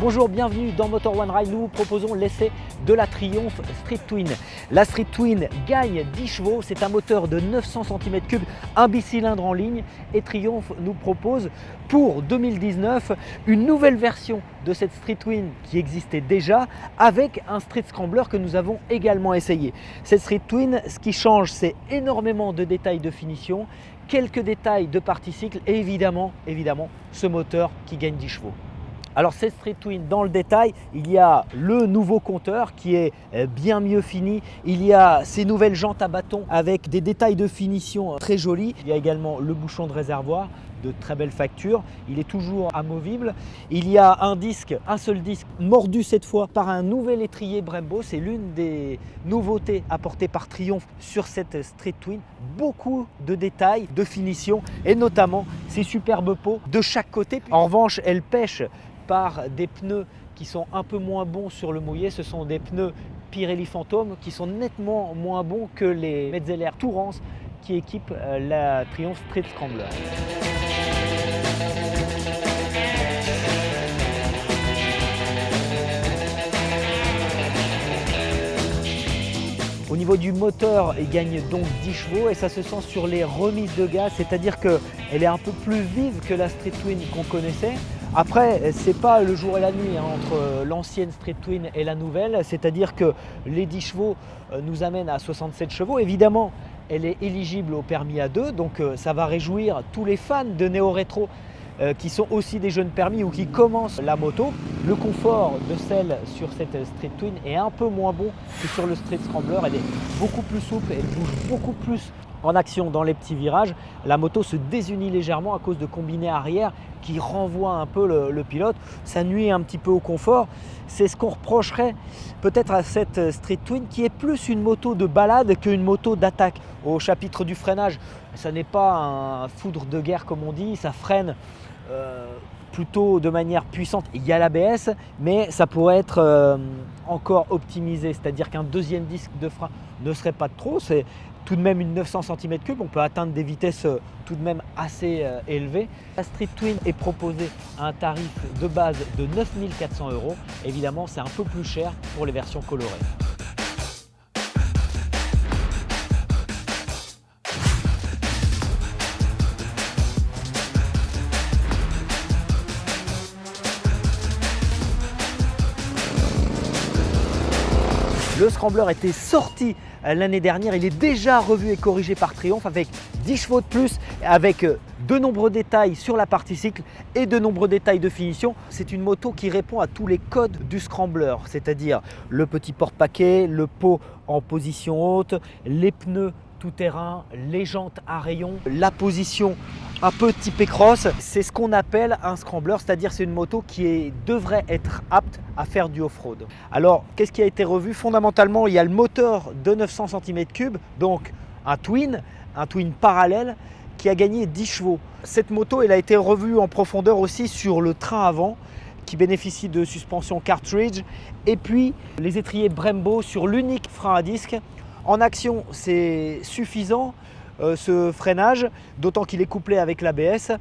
Bonjour, bienvenue dans Motor One Ride. Nous vous proposons l'essai de la Triumph Street Twin. La Street Twin gagne 10 chevaux, c'est un moteur de 900 cm3, un bicylindre en ligne et Triumph nous propose pour 2019 une nouvelle version de cette Street Twin qui existait déjà avec un Street Scrambler que nous avons également essayé. Cette Street Twin, ce qui change, c'est énormément de détails de finition, quelques détails de partie cycle et évidemment ce moteur qui gagne 10 chevaux. Alors cette Street Twin, dans le détail, il y a le nouveau compteur qui est bien mieux fini. Il y a ces nouvelles jantes à bâton avec des détails de finition très jolis. Il y a également le bouchon de réservoir de très belle facture. Il est toujours amovible. Il y a un seul disque mordu cette fois par un nouvel étrier Brembo. C'est l'une des nouveautés apportées par Triumph sur cette Street Twin. Beaucoup de détails, de finition et notamment ces superbes pots de chaque côté. En revanche, elle pêche par des pneus qui sont un peu moins bons sur le mouillé. Ce sont des pneus Pirelli Phantom qui sont nettement moins bons que les Metzeler Tourance qui équipent la Triumph Street Scrambler. Au niveau du moteur, il gagne donc 10 chevaux et ça se sent sur les remises de gaz, c'est-à-dire qu'elle est un peu plus vive que la Street Twin qu'on connaissait. Après, ce n'est pas le jour et la nuit entre l'ancienne Street Twin et la nouvelle, c'est-à-dire que les 10 chevaux nous amènent à 67 chevaux. Évidemment, elle est éligible au permis A2, donc ça va réjouir tous les fans de néo-rétro qui sont aussi des jeunes permis ou qui commencent la moto. Le confort de celle sur cette Street Twin est un peu moins bon que sur le Street Scrambler. Elle est beaucoup plus souple, elle bouge beaucoup plus en action dans les petits virages. La moto se désunit légèrement à cause de combinés arrière qui renvoient un peu le pilote. Ça nuit un petit peu au confort. C'est ce qu'on reprocherait peut-être à cette Street Twin qui est plus une moto de balade qu'une moto d'attaque. Au chapitre du freinage, ça n'est pas un foudre de guerre comme on dit, ça freine plutôt de manière puissante. Il y a l'ABS, mais ça pourrait être encore optimisé, c'est-à-dire qu'un deuxième disque de frein ne serait pas de trop. C'est tout de même une 900 cm3, on peut atteindre des vitesses tout de même assez élevées. La Street Twin est proposée à un tarif de base de 9 400 €. Évidemment, c'est un peu plus cher pour les versions colorées. Le Scrambler était sorti l'année dernière, il est déjà revu et corrigé par Triumph avec 10 chevaux de plus, avec de nombreux détails sur la partie cycle et de nombreux détails de finition. C'est une moto qui répond à tous les codes du Scrambler, c'est-à-dire le petit porte-paquet, le pot en position haute, les pneus tout-terrain, les jantes à rayons, la position un peu typé cross. C'est ce qu'on appelle un scrambler, c'est-à-dire c'est une moto qui devrait être apte à faire du off-road. Alors, qu'est-ce qui a été revu? Fondamentalement, il y a le moteur de 900 cm3, donc un twin parallèle qui a gagné 10 chevaux. Cette moto, elle a été revue en profondeur aussi sur le train avant, qui bénéficie de suspension cartridge, et puis les étriers Brembo sur l'unique frein à disque. En action, c'est suffisant ce freinage, d'autant qu'il est couplé avec l'ABS,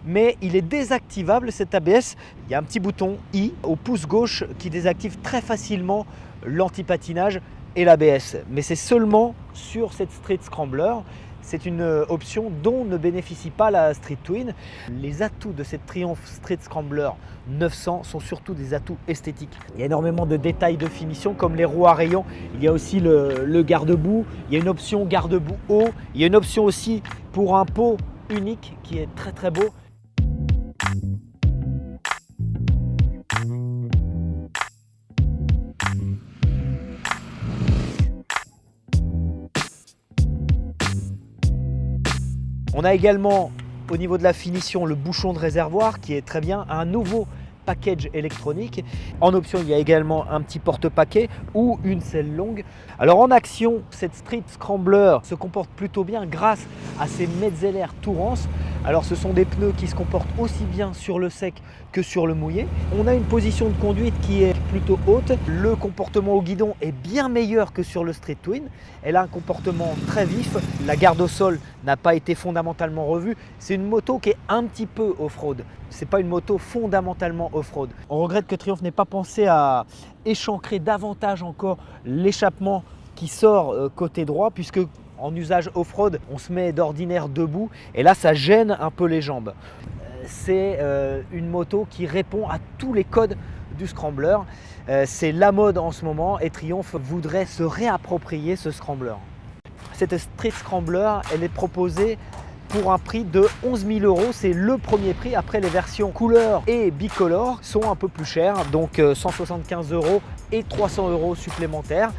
mais il est désactivable cet ABS. Il y a un petit bouton I au pouce gauche qui désactive très facilement l'anti-patinage et l'ABS, mais c'est seulement sur cette Street Scrambler. C'est une option dont ne bénéficie pas la Street Twin. Les atouts de cette Triumph Street Scrambler 900 sont surtout des atouts esthétiques. Il y a énormément de détails de finition comme les roues à rayons. Il y a aussi le garde-boue. Il y a une option garde-boue haut. Il y a une option aussi pour un pot unique qui est très très beau. On a également au niveau de la finition le bouchon de réservoir qui est très bien, un nouveau package électronique. En option, il y a également un petit porte-paquet ou une selle longue. Alors en action, cette Street Scrambler se comporte plutôt bien grâce à ses Metzeler Tourance. Alors ce sont des pneus qui se comportent aussi bien sur le sec que sur le mouillé. On a une position de conduite qui est plutôt haute. Le comportement au guidon est bien meilleur que sur le Street Twin. Elle a un comportement très vif. La garde au sol n'a pas été fondamentalement revue. C'est une moto qui est un petit peu off-road. Ce n'est pas une moto fondamentalement off-road. On regrette que Triumph n'ait pas pensé à échancrer davantage encore l'échappement qui sort côté droit, puisque en usage off-road, on se met d'ordinaire debout et là ça gêne un peu les jambes. C'est une moto qui répond à tous les codes du scrambler. C'est la mode en ce moment et Triumph voudrait se réapproprier ce scrambler. Cette Street Scrambler, elle est proposée pour un prix de 11 000 €. C'est le premier prix. Après, les versions couleur et bicolore sont un peu plus chères, donc 175 € et 300 € supplémentaires.